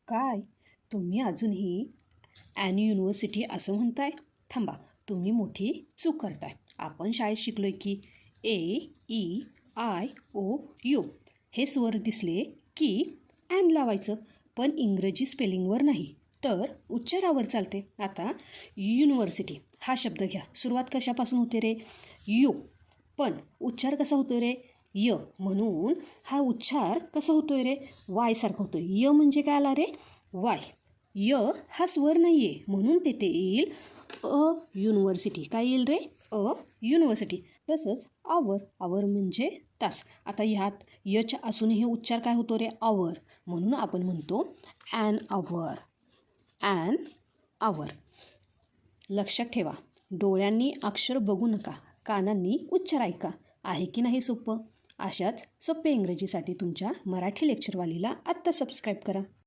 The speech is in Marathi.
काय तुम्ही अजूनही ॲन युनिव्हर्सिटी असं म्हणताय? थांबा, तुम्ही मोठी चूक करताय. आपण शाळेत शिकलोय की AEIOU हे स्वर दिसले की ॲन लावायचं, पण इंग्रजी स्पेलिंगवर नाही तर उच्चारावर चालते. आता युनिव्हर्सिटी हा शब्द घ्या, सुरुवात कशापासून होते रे? यू, पण उच्चार कसा होतो रे? य. म्हणून हा उच्चार कसा होतोय रे? वाय सारखा होतोय. य म्हणजे काय आला रे? वाय. य हा स्वर नाही आहे, म्हणून तिथे येईल अ युनिव्हर्सिटी. काय येईल रे? A university. तसंच आवर, आवर म्हणजे तास. आता ह्यात यच्या असूनही उच्चार काय होतो रे? आवर. म्हणून आपण म्हणतो ॲन आवर, ॲन आवर. लक्षात ठेवा, डोळ्यांनी अक्षर बघू नका, कानांनी उच्चार ऐका. आहे की नाही सोपं? अशाच सोप्या इंग्रजीसाठी तुमच्या मराठी लेक्चरवालीला आत्ता सबस्क्राईब करा.